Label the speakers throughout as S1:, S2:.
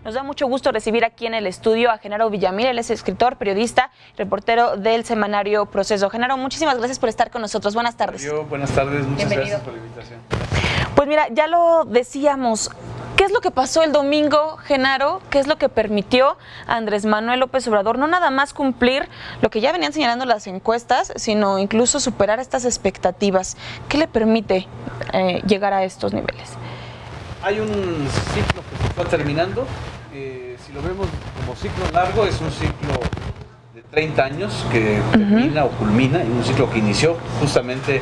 S1: Nos da mucho gusto recibir aquí en el estudio a Genaro Villamil. Él es escritor, periodista, reportero del semanario Proceso. Genaro, muchísimas gracias por estar con nosotros. Buenas tardes.
S2: Buenas tardes, muchas gracias por la invitación.
S1: Pues mira, ya lo decíamos. ¿Qué es lo que pasó el domingo, Genaro? ¿Qué es lo que permitió a Andrés Manuel López Obrador no nada más cumplir lo que ya venían señalando las encuestas, sino incluso superar estas expectativas? ¿Qué le permite llegar a estos niveles?
S2: Hay un ciclo que se está terminando. Si lo vemos como ciclo largo, es un ciclo de 30 años que termina o culmina en un ciclo que inició justamente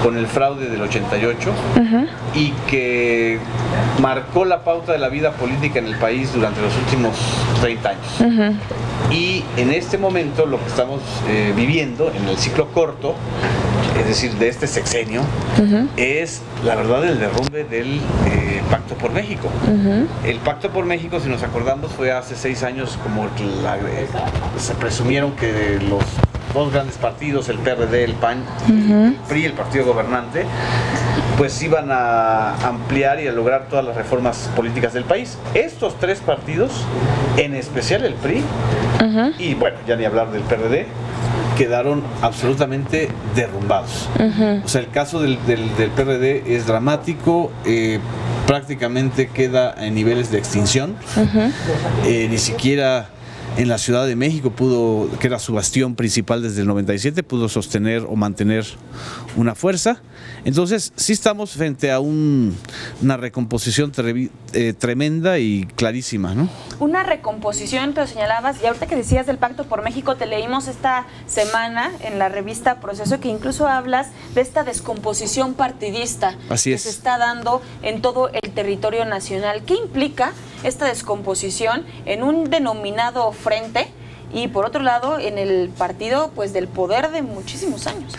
S2: con el fraude del 88 y que marcó la pauta de la vida política en el país durante los últimos 30 años. Y en este momento lo que estamos viviendo en el ciclo corto, es decir, de este sexenio, es la verdad el derrumbe del Pacto por México. El Pacto por México, si nos acordamos, fue hace 6 años como se presumieron que los dos grandes partidos, el PRD, el PAN, el PRI, el partido gobernante, pues iban a ampliar y a lograr todas las reformas políticas del país. Estos tres partidos, en especial el PRI, y bueno, ya ni hablar del PRD, quedaron absolutamente derrumbados. O sea, el caso del PRD es dramático, prácticamente queda en niveles de extinción. Ni siquiera en la Ciudad de México pudo, que era su bastión principal desde el 97, pudo sostener o mantener una fuerza. Entonces sí estamos frente a una recomposición tremenda y clarísima, ¿no? Una recomposición, te lo señalabas, y ahorita que decías del Pacto por México, te leímos esta semana en la revista Proceso, que incluso hablas de esta descomposición partidista que se está dando en todo el territorio nacional. ¿Qué implica esta descomposición en un denominado frente y por otro lado en el partido pues del poder de muchísimos años?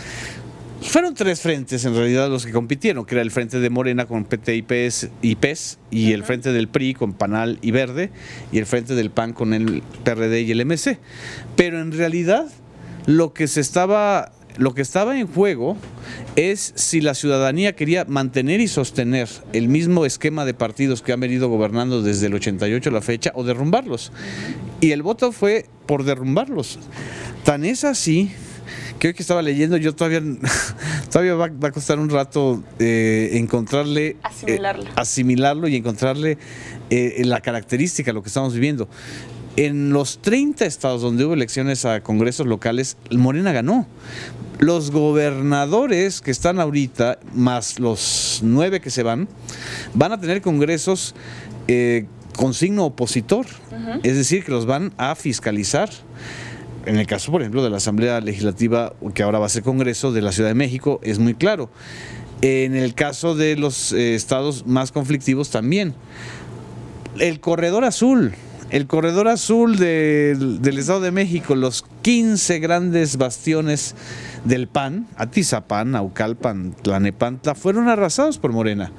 S2: Fueron tres frentes en realidad los que compitieron, que era el frente de Morena con PT y PES, y el frente del PRI con PANAL y Verde, y el frente del PAN con el PRD y el MC. Pero en realidad lo que estaba en juego es si la ciudadanía quería mantener y sostener el mismo esquema de partidos que han venido gobernando desde el 88 a la fecha o derrumbarlos. Y el voto fue por derrumbarlos. Tan es así que hoy que estaba leyendo, yo todavía va a costar un rato encontrarle, asimilarlo y encontrarle la característica de lo que estamos viviendo. En los 30 estados donde hubo elecciones a congresos locales, Morena ganó. Los gobernadores que están ahorita, más los 9 que se van a tener congresos con signo opositor, es decir, que los van a fiscalizar. En el caso, por ejemplo, de la Asamblea Legislativa, que ahora va a ser Congreso de la Ciudad de México, es muy claro. En el caso de los estados más conflictivos también. El corredor azul del Estado de México, los 15 grandes bastiones del PAN, Atizapán, Naucalpan, Tlanepantla, fueron arrasados por Morena.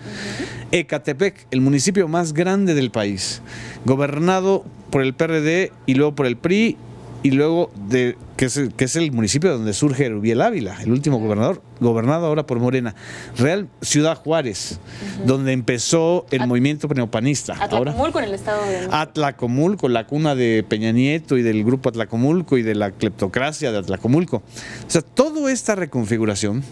S2: Ecatepec, el municipio más grande del país, gobernado por el PRD y luego por el PRI, y luego que es el municipio donde surge Erubiel Ávila, el último gobernado ahora por Morena. Real Ciudad Juárez, donde empezó el movimiento neopanista. Atlacomulco en el estado de México. Atlacomulco, la cuna de Peña Nieto y del grupo Atlacomulco y de la cleptocracia de Atlacomulco. O sea, toda esta reconfiguración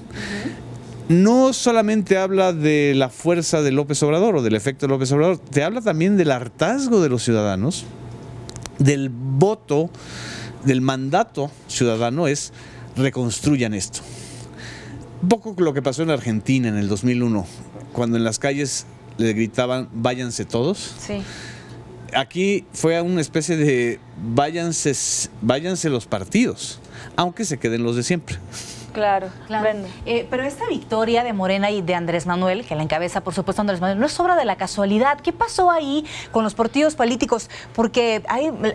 S2: no solamente habla de la fuerza de López Obrador o del efecto de López Obrador, te habla también del hartazgo de los ciudadanos, del voto, del mandato ciudadano, es reconstruyan esto. Un poco lo que pasó en Argentina en el 2001, cuando en las calles le gritaban váyanse todos. Sí. Aquí fue una especie de váyanse los partidos, aunque se queden los de siempre.
S3: Claro. Pero esta victoria de Morena y de Andrés Manuel, que la encabeza por supuesto Andrés Manuel, no es obra de la casualidad. ¿Qué pasó ahí con los partidos políticos? Porque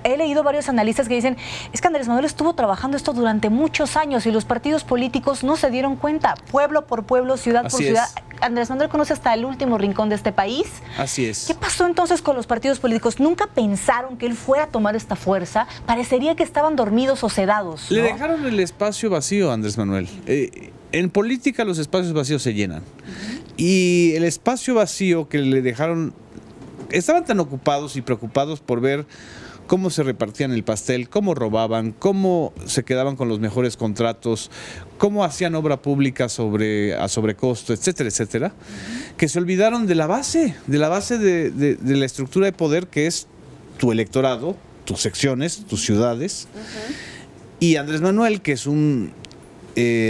S3: he leído varios analistas que dicen, es que Andrés Manuel estuvo trabajando esto durante muchos años y los partidos políticos no se dieron cuenta, pueblo por pueblo, ciudad por ciudad. Andrés Manuel conoce hasta el último rincón de este país. Así es. ¿Qué pasó entonces con los partidos políticos? ¿Nunca pensaron que él fuera a tomar esta fuerza? Parecería que estaban dormidos o sedados, ¿no? Le dejaron el espacio vacío a Andrés Manuel. En política los espacios vacíos se llenan. Y el espacio vacío que le dejaron
S2: estaban tan ocupados y preocupados por ver cómo se repartían el pastel, cómo robaban, cómo se quedaban con los mejores contratos, cómo hacían obra pública a sobrecosto, etcétera, etcétera, que se olvidaron de la base de la estructura de poder que es tu electorado, tus secciones, tus ciudades. Y Andrés Manuel, que es un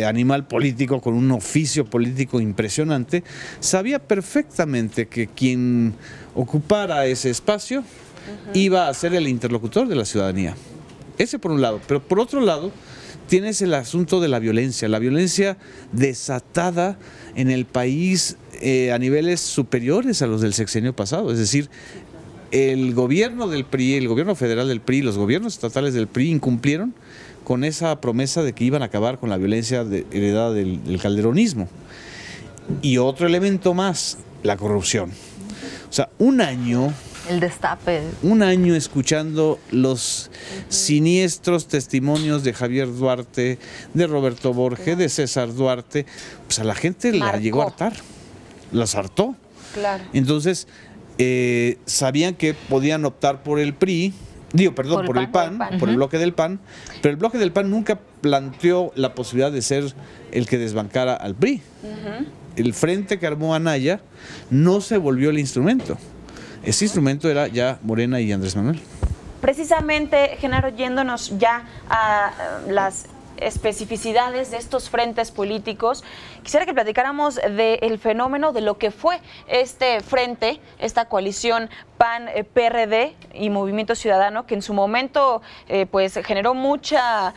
S2: animal político con un oficio político impresionante, sabía perfectamente que quien ocupara ese espacio iba a ser el interlocutor de la ciudadanía. Ese por un lado, pero por otro lado tienes el asunto de la violencia desatada en el país a niveles superiores a los del sexenio pasado. Es decir, el gobierno del PRI, el gobierno federal del PRI, los gobiernos estatales del PRI incumplieron con esa promesa de que iban a acabar con la violencia heredada del calderonismo. Y otro elemento más, la corrupción. O sea, un año...
S3: El destape.
S2: Un año escuchando los siniestros testimonios de Javier Duarte, de Roberto Borges, de César Duarte, pues a la gente la llegó a hartar, las hartó.
S1: Claro.
S2: Entonces, sabían que podían optar por el PRI, por el PAN, por el bloque del PAN, pero el bloque del PAN nunca planteó la posibilidad de ser el que desbancara al PRI. El frente que armó Anaya no se volvió el instrumento. Ese instrumento era ya Morena y Andrés Manuel.
S1: Precisamente, Genaro, yéndonos ya a las especificidades de estos frentes políticos, quisiera que platicáramos del fenómeno de lo que fue este frente, esta coalición PAN-PRD y Movimiento Ciudadano, que en su momento pues generó mucha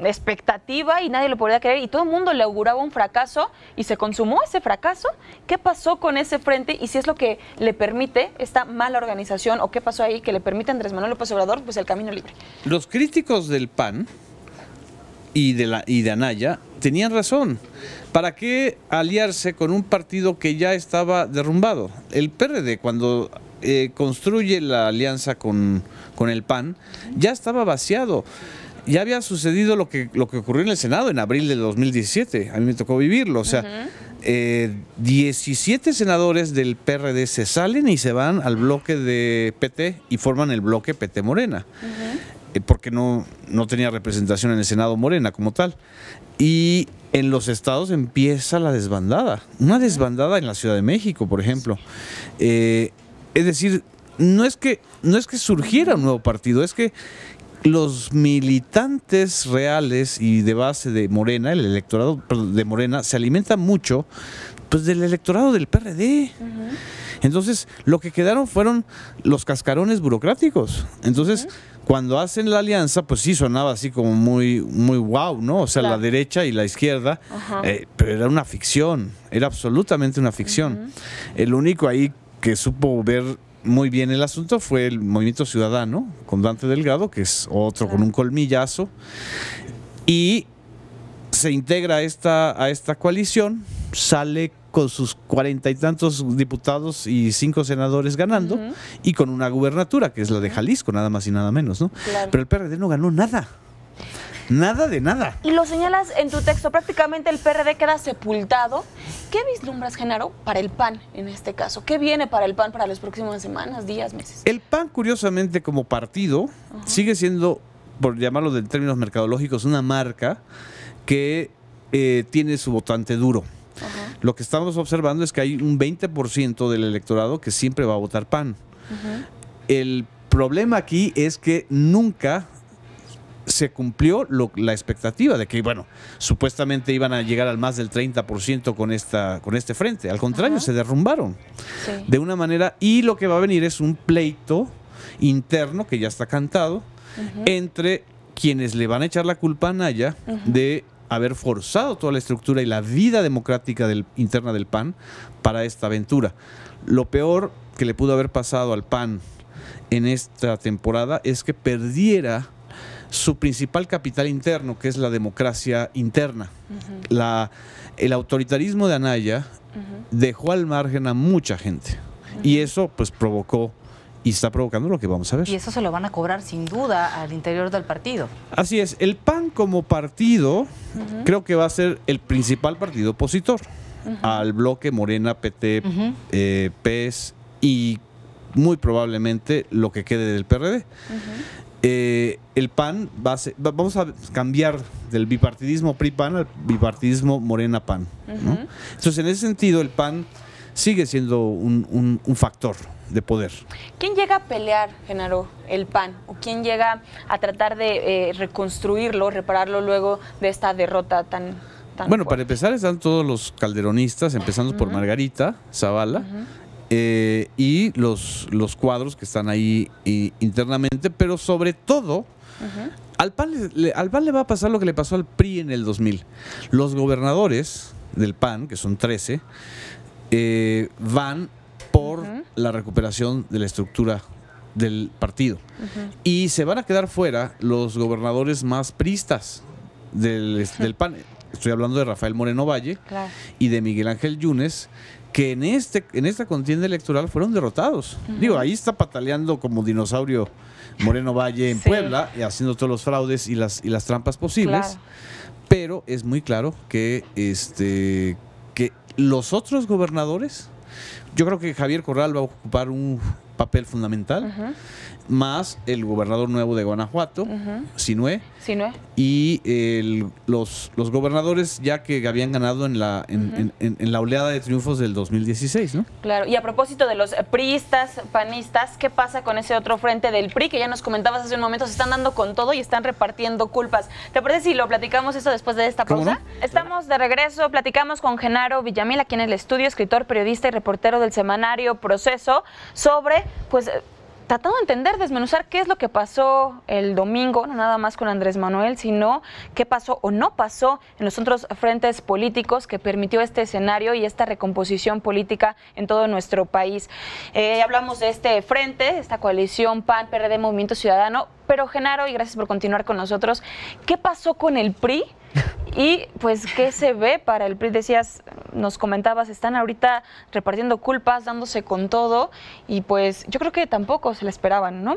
S1: expectativa y nadie lo podía creer y todo el mundo le auguraba un fracaso y se consumó ese fracaso. ¿Qué pasó con ese frente y si es lo que le permite esta mala organización o qué pasó ahí que le permite a Andrés Manuel López Obrador pues el camino libre?
S2: Los críticos del PAN y de Anaya tenían razón. ¿Para qué aliarse con un partido que ya estaba derrumbado? El PRD cuando construye la alianza con el PAN ya estaba vaciado. Ya había sucedido lo que ocurrió en el Senado en abril del 2017. A mí me tocó vivirlo. O sea, 17 senadores del PRD se salen y se van al bloque de PT y forman el bloque PT Morena. Porque no tenía representación en el Senado Morena como tal. Y en los estados empieza la desbandada. Una desbandada en la Ciudad de México, por ejemplo. Es decir, no es que surgiera un nuevo partido, es que los militantes reales y de base de Morena, el electorado de Morena, se alimenta mucho pues del electorado del PRD. Entonces, lo que quedaron fueron los cascarones burocráticos. Entonces, cuando hacen la alianza, pues sí sonaba así como muy wow, ¿no? O sea, la derecha y la izquierda, pero era una ficción, era absolutamente una ficción. El único ahí que supo ver muy bien el asunto fue el Movimiento Ciudadano con Dante Delgado, que es otro con un colmillazo, y se integra a esta coalición, sale con sus 40 y tantos diputados y 5 senadores ganando, y con una gubernatura, que es la de Jalisco, nada más y nada menos, ¿no? Claro. Pero el PRD no ganó nada. Nada de nada.
S1: Y lo señalas en tu texto, prácticamente el PRD queda sepultado. ¿Qué vislumbras, Genaro, para el PAN en este caso? ¿Qué viene para el PAN para las próximas semanas, días, meses?
S2: El PAN, curiosamente, como partido, sigue siendo, por llamarlo en términos mercadológicos, una marca que tiene su votante duro. Lo que estamos observando es que hay un 20% del electorado que siempre va a votar PAN. El problema aquí es que nunca se cumplió la expectativa de que, bueno, supuestamente iban a llegar al más del 30% con este frente. Al contrario, se derrumbaron de una manera, y lo que va a venir es un pleito interno que ya está cantado entre quienes le van a echar la culpa a Anaya de haber forzado toda la estructura y la vida democrática interna del PAN para esta aventura. Lo peor que le pudo haber pasado al PAN en esta temporada es que perdiera su principal capital interno, que es la democracia interna. El autoritarismo de Anaya dejó al margen a mucha gente, y eso pues provocó y está provocando lo que vamos a ver.
S3: Y eso se lo van a cobrar sin duda al interior del partido.
S2: Así es, el PAN como partido creo que va a ser el principal partido opositor al bloque Morena, PT, PES, y muy probablemente lo que quede del PRD. El PAN vamos a cambiar del bipartidismo PRI-PAN al bipartidismo Morena-PAN, ¿no? Entonces, en ese sentido, el PAN sigue siendo un factor de poder.
S1: ¿Quién llega a pelear, Genaro, el PAN? ¿O quién llega a tratar de reconstruirlo, repararlo luego de esta derrota tan
S2: bueno,
S1: fuerte?
S2: Para empezar están todos los calderonistas, empezando por Margarita Zavala, y los cuadros que están ahí internamente, pero sobre todo al PAN le va a pasar lo que le pasó al PRI en el 2000. Los gobernadores del PAN, que son 13, van por la recuperación de la estructura del partido. Y se van a quedar fuera los gobernadores más priistas del PAN. Estoy hablando de Rafael Moreno Valle y de Miguel Ángel Yunes, que en esta contienda electoral fueron derrotados. Digo, ahí está pataleando como dinosaurio Moreno Valle en Puebla, y haciendo todos los fraudes y las trampas posibles. Pero es muy claro que que los otros gobernadores, yo creo que Javier Corral va a ocupar un papel fundamental, más el gobernador nuevo de Guanajuato, Sinué, y los gobernadores ya que habían ganado en la oleada de triunfos del 2016, ¿no?
S1: Claro, y a propósito de los priistas, panistas, ¿qué pasa con ese otro frente del PRI que ya nos comentabas hace un momento? Se están dando con todo y están repartiendo culpas. ¿Te parece si lo platicamos eso después de esta pausa?
S2: ¿No?
S1: Estamos de regreso, platicamos con Genaro Villamil aquí en el estudio, escritor, periodista y reportero del semanario Proceso, sobre, pues, tratando de entender, desmenuzar qué es lo que pasó el domingo, no nada más con Andrés Manuel, sino qué pasó o no pasó en los otros frentes políticos que permitió este escenario y esta recomposición política en todo nuestro país. Hablamos de este frente, esta coalición PAN, PRD, Movimiento Ciudadano, pero Genaro, y gracias por continuar con nosotros, ¿qué pasó con el PRI? Y pues, ¿qué se ve para el PRI? Decías, nos comentabas, están ahorita repartiendo culpas, dándose con todo, y pues yo creo que tampoco se le esperaban, ¿no?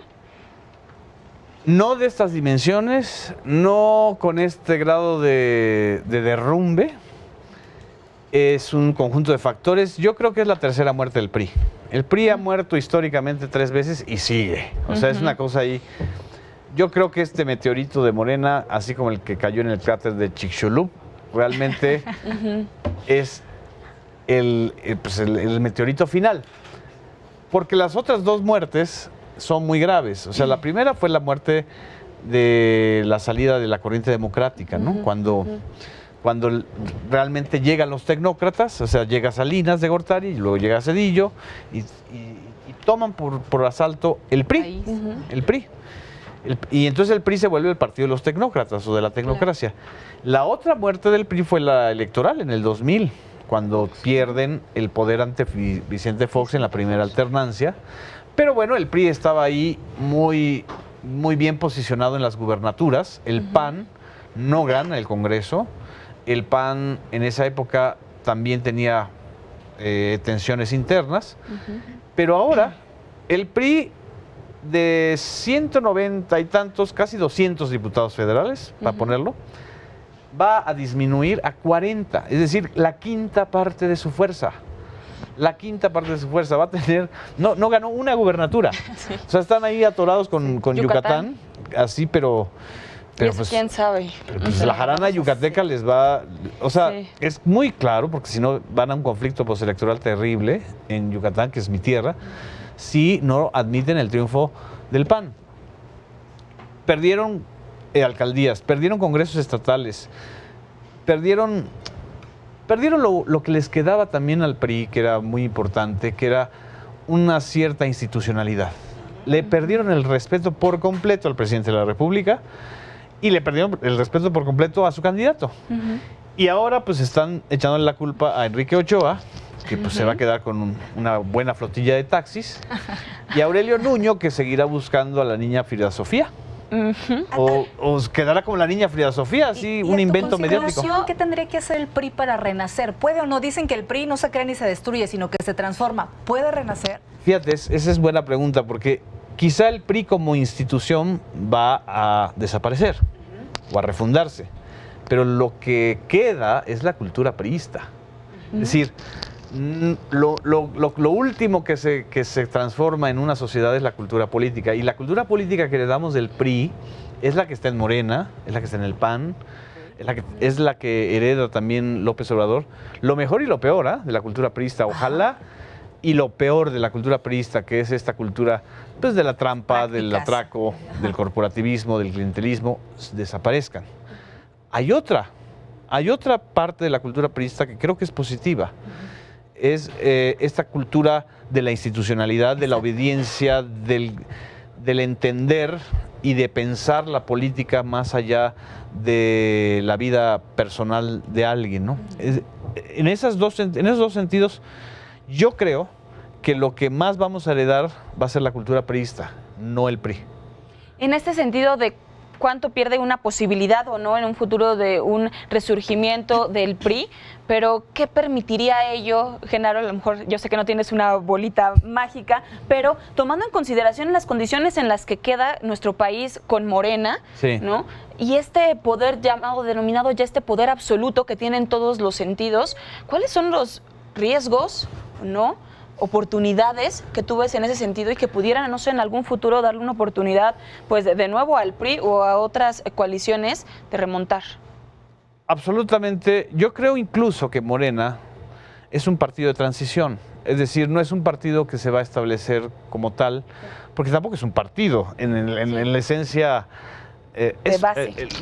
S2: No de estas dimensiones, no con este grado de derrumbe. Es un conjunto de factores. Yo creo que es la tercera muerte del PRI. El PRI ha muerto históricamente 3 veces y sigue. O sea, es una cosa ahí. Yo creo que este meteorito de Morena, así como el que cayó en el cráter de Chicxulub, realmente es el meteorito final. Porque las otras 2 muertes son muy graves. O sea, la primera fue la muerte de la salida de la corriente democrática, ¿no? Cuando realmente llegan los tecnócratas, o sea, llega Salinas de Gortari y luego llega Zedillo y toman por asalto el PRI. El PRI. Y entonces el PRI se vuelve el partido de los tecnócratas o de la tecnocracia. La otra muerte del PRI fue la electoral en el 2000, cuando pierden el poder ante Vicente Fox en la primera alternancia. Pero bueno, el PRI estaba ahí muy bien posicionado en las gubernaturas. El PAN no gana el Congreso. El PAN en esa época también tenía tensiones internas. Pero ahora el PRI, de 190 y tantos, casi 200 diputados federales, para ponerlo, va a disminuir a 40, es decir, la quinta parte de su fuerza. La quinta parte de su fuerza va a tener, no ganó una gubernatura. O sea, están ahí atorados con Yucatán, así, pero pues,
S1: quién sabe.
S2: Pero pues la jarana yucateca les va, o sea, es muy claro, porque si no van a un conflicto postelectoral terrible en Yucatán, que es mi tierra, si no admiten el triunfo del PAN. Perdieron alcaldías, perdieron congresos estatales, perdieron lo que les quedaba también al PRI, que era muy importante, que era una cierta institucionalidad. Le perdieron el respeto por completo al presidente de la República y le perdieron el respeto por completo a su candidato. Y ahora pues están echándole la culpa a Enrique Ochoa, que pues se va a quedar con una buena flotilla de taxis, y Aurelio Nuño, que seguirá buscando a la niña Frida Sofía. O quedará como la niña Frida Sofía, así un invento mediático.
S3: ¿Qué tendría que hacer el PRI para renacer? ¿Puede o no? Dicen que el PRI no se crea ni se destruye, sino que se transforma. ¿Puede renacer?
S2: Fíjate, esa es buena pregunta, porque quizá el PRI como institución va a desaparecer o a refundarse, pero lo que queda es la cultura priista. Es decir, Lo último que se transforma en una sociedad es la cultura política. Y la cultura política que heredamos del PRI es la que está en Morena, es la que está en el PAN, es la que hereda también López Obrador. Lo mejor y lo peor de la cultura priista. Ojalá y lo peor de la cultura priista, que es esta cultura pues, de la trampa, del atraco, del corporativismo, del clientelismo, desaparezcan. Hay otra parte de la cultura priista que creo que es positiva. Es esta cultura de la institucionalidad, de la obediencia, del entender y de pensar la política más allá de la vida personal de alguien, ¿no? En esos dos sentidos, yo creo que lo que más vamos a heredar va a ser la cultura priista, no el PRI.
S1: En este sentido de cuánto pierde una posibilidad o no en un futuro de un resurgimiento del PRI, pero ¿qué permitiría ello, Genaro? A lo mejor yo sé que no tienes una bolita mágica, pero tomando en consideración las condiciones en las que queda nuestro país con Morena, sí, ¿no? Y este poder denominado ya este poder absoluto que tiene en todos los sentidos, ¿cuáles son los riesgos, no? Oportunidades que tú ves en ese sentido y que pudieran, no sé, en algún futuro darle una oportunidad, pues de nuevo al PRI o a otras coaliciones de remontar?
S2: Absolutamente. Yo creo incluso que Morena es un partido de transición. Es decir, no es un partido que se va a establecer como tal, porque tampoco es un partido en la esencia.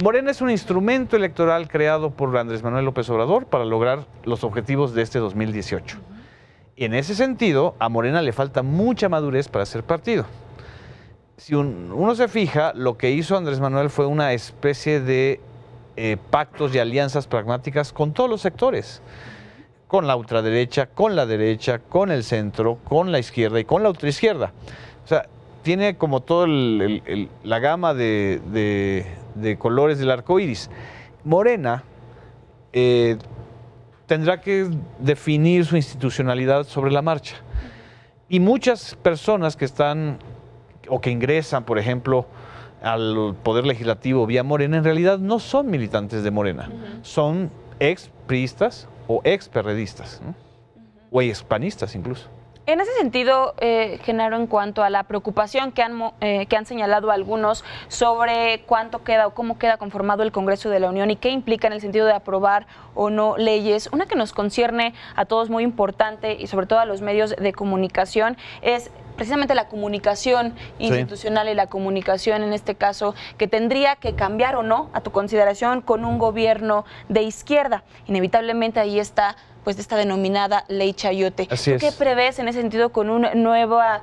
S2: Morena es un instrumento electoral creado por Andrés Manuel López Obrador para lograr los objetivos de este 2018. Y en ese sentido, a Morena le falta mucha madurez para ser partido. Si uno se fija, lo que hizo Andrés Manuel fue una especie de pactos y alianzas pragmáticas con todos los sectores. Con la ultraderecha, con la derecha, con el centro, con la izquierda y con la ultraizquierda. O sea, tiene como toda la gama de colores del arco iris. Morena tendrá que definir su institucionalidad sobre la marcha. Y muchas personas que están o que ingresan, por ejemplo, al Poder Legislativo vía Morena, en realidad no son militantes de Morena, son ex-priistas o ex-perredistas, ¿no? O ex-panistas incluso.
S1: En ese sentido, Genaro, en cuanto a la preocupación que han señalado algunos sobre cuánto queda o cómo queda conformado el Congreso de la Unión y qué implica en el sentido de aprobar o no leyes, una que nos concierne a todos muy importante y sobre todo a los medios de comunicación es precisamente la comunicación institucional y la comunicación en este caso que tendría que cambiar o no, a tu consideración, con un gobierno de izquierda. Inevitablemente ahí está pues esta denominada Ley Chayote. ¿Qué prevés en ese sentido con una nueva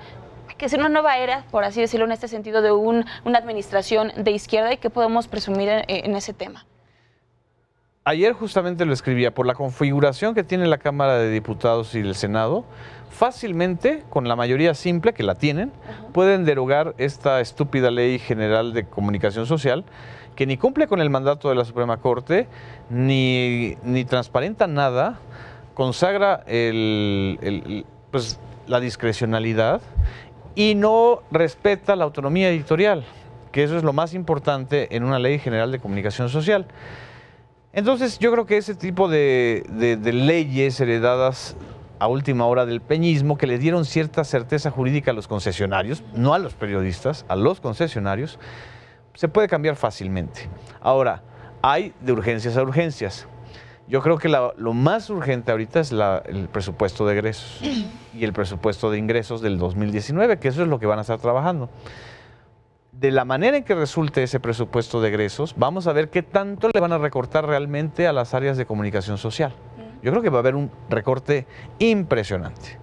S1: era, por así decirlo, en este sentido de una administración de izquierda y qué podemos presumir en ese tema?
S2: Ayer justamente lo escribía, por la configuración que tiene la Cámara de Diputados y el Senado, fácilmente, con la mayoría simple, que la tienen, pueden derogar esta estúpida Ley General de Comunicación Social, que ni cumple con el mandato de la Suprema Corte, ni transparenta nada, consagra pues, la discrecionalidad y no respeta la autonomía editorial, que eso es lo más importante en una Ley General de Comunicación Social. Entonces yo creo que ese tipo de leyes heredadas a última hora del peñismo, que le dieron cierta certeza jurídica a los concesionarios, no a los periodistas, a los concesionarios, se puede cambiar fácilmente. Ahora, hay de urgencias a urgencias. Yo creo que lo más urgente ahorita es el presupuesto de egresos y el presupuesto de ingresos del 2019, que eso es lo que van a estar trabajando. De la manera en que resulte ese presupuesto de egresos, vamos a ver qué tanto le van a recortar realmente a las áreas de comunicación social. Yo creo que va a haber un recorte impresionante,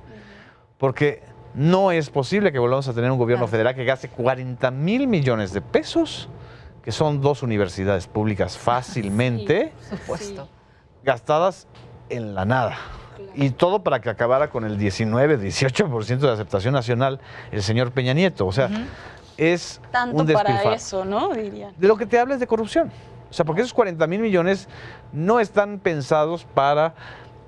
S2: porque no es posible que volvamos a tener un gobierno federal que gaste 40,000 millones de pesos, que son 2 universidades públicas fácilmente,
S3: por supuesto,
S2: gastadas en la nada. Y todo para que acabara con el 19-18% de aceptación nacional el señor Peña Nieto. O sea, es
S1: tanto
S2: un despilfarro.
S1: Para eso, ¿no? Dirían.
S2: De lo que te habla es de corrupción. O sea, porque esos 40,000 millones no están pensados para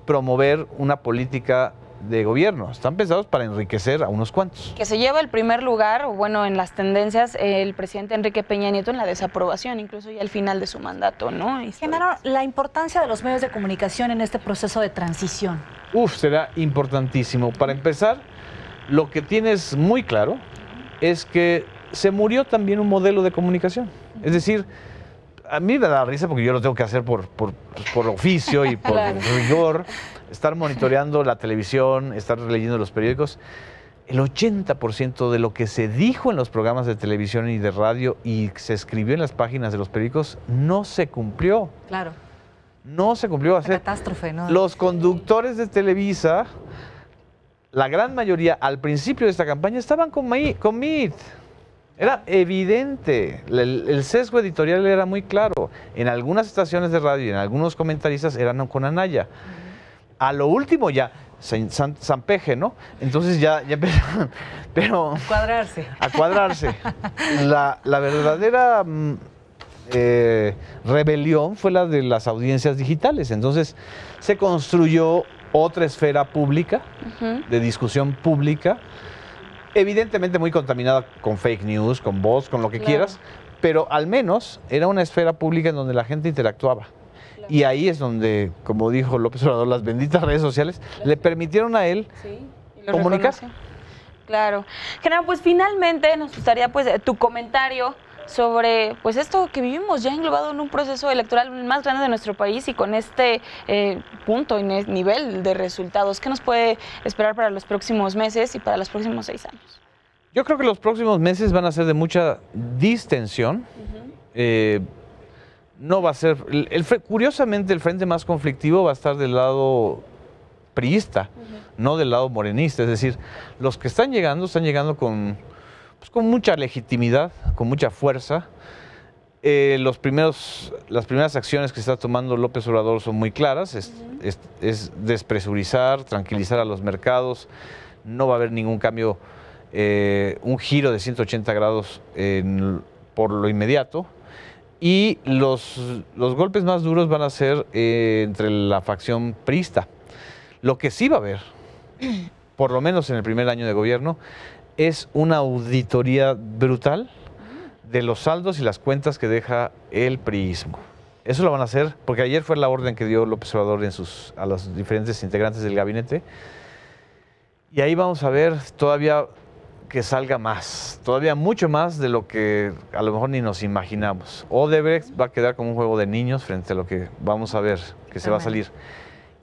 S2: promover una política de gobierno, están pensados para enriquecer a unos cuantos.
S1: Que se lleva el primer lugar, o bueno, en las tendencias, el presidente Enrique Peña Nieto en la desaprobación, incluso ya al final de su mandato, ¿no?
S3: Genaro, la importancia de los medios de comunicación en este proceso de transición.
S2: Será importantísimo. Para empezar, lo que tienes muy claro es que se murió también un modelo de comunicación. Es decir, a mí me da risa porque yo lo tengo que hacer por oficio y por rigor, estar monitoreando la televisión, estar leyendo los periódicos. El 80% de lo que se dijo en los programas de televisión y de radio y se escribió en las páginas de los periódicos no se cumplió.
S3: Claro.
S2: No se cumplió.
S3: Catástrofe, ¿no?
S2: Los conductores de Televisa, la gran mayoría al principio de esta campaña estaban con MIT. Era evidente, el sesgo editorial era muy claro. En algunas estaciones de radio y en algunos comentaristas eran con Anaya. A lo último ya, San Peje, ¿no? Entonces ya empezaron, pero...
S3: A
S2: cuadrarse. La verdadera rebelión fue la de las audiencias digitales. Entonces se construyó otra esfera pública, de discusión pública, evidentemente muy contaminada con fake news, con bots, con lo que quieras, pero al menos era una esfera pública en donde la gente interactuaba. Y ahí es donde, como dijo López Obrador, las benditas redes sociales le permitieron a él comunicarse.
S1: Claro. Genaro, pues finalmente nos gustaría tu comentario sobre pues esto que vivimos ya englobado en un proceso electoral más grande de nuestro país y con este punto y nivel de resultados. ¿Qué nos puede esperar para los próximos meses y para los próximos 6 años?
S2: Yo creo que los próximos meses van a ser de mucha distensión. No va a ser... curiosamente, el frente más conflictivo va a estar del lado priista, no del lado morenista. Es decir, los que están llegando con mucha legitimidad, con mucha fuerza. Las primeras acciones que está tomando López Obrador son muy claras. Es despresurizar, tranquilizar a los mercados. No va a haber ningún cambio, un giro de 180 grados por lo inmediato. Y los golpes más duros van a ser entre la facción priista. Lo que sí va a haber, por lo menos en el primer año de gobierno, es una auditoría brutal de los saldos y las cuentas que deja el priismo. Eso lo van a hacer, porque ayer fue la orden que dio López Obrador a los diferentes integrantes del gabinete. Y ahí vamos a ver todavía que salga más, todavía mucho más de lo que a lo mejor ni nos imaginamos. Odebrecht va a quedar como un juego de niños frente a lo que vamos a ver, que se va a salir.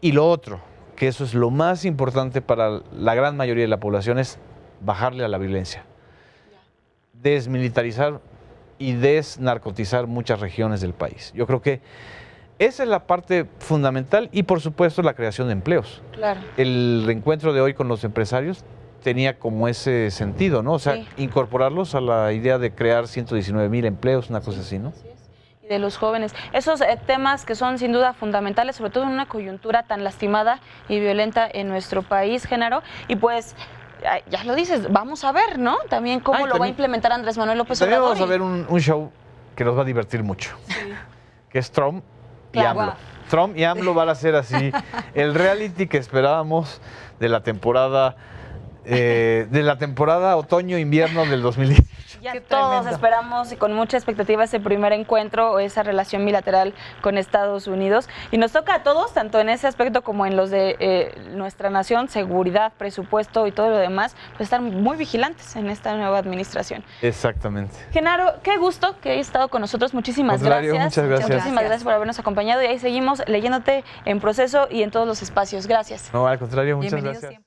S2: Y lo otro, que eso es lo más importante para la gran mayoría de la población, es bajarle a la violencia, desmilitarizar y desnarcotizar muchas regiones del país. Yo creo que esa es la parte fundamental y, por supuesto, la creación de empleos. Claro. El reencuentro de hoy con los empresarios tenía como ese sentido, ¿no? O sea, incorporarlos a la idea de crear 119,000 empleos, una cosa así, ¿no?
S1: Así es. Y de los jóvenes. Esos temas que son sin duda fundamentales, sobre todo en una coyuntura tan lastimada y violenta en nuestro país, Genaro, y pues... Ya lo dices, vamos a ver, ¿no? También cómo lo va a implementar Andrés Manuel López Obrador.
S2: También vamos a ver un show que nos va a divertir mucho, que es Trump y AMLO. Trump y AMLO van a ser así el reality que esperábamos de la temporada otoño-invierno del 2018.
S1: Ya todos esperamos y con mucha expectativa ese primer encuentro o esa relación bilateral con Estados Unidos. Y nos toca a todos, tanto en ese aspecto como en los de nuestra nación, seguridad, presupuesto y todo lo demás, pues estar muy vigilantes en esta nueva administración.
S2: Exactamente.
S1: Genaro, qué gusto que hayas estado con nosotros. Muchísimas gracias.
S2: Muchas gracias.
S1: Muchísimas gracias por habernos acompañado y ahí seguimos leyéndote en Proceso y en todos los espacios. Gracias.
S2: No, al contrario, muchas gracias.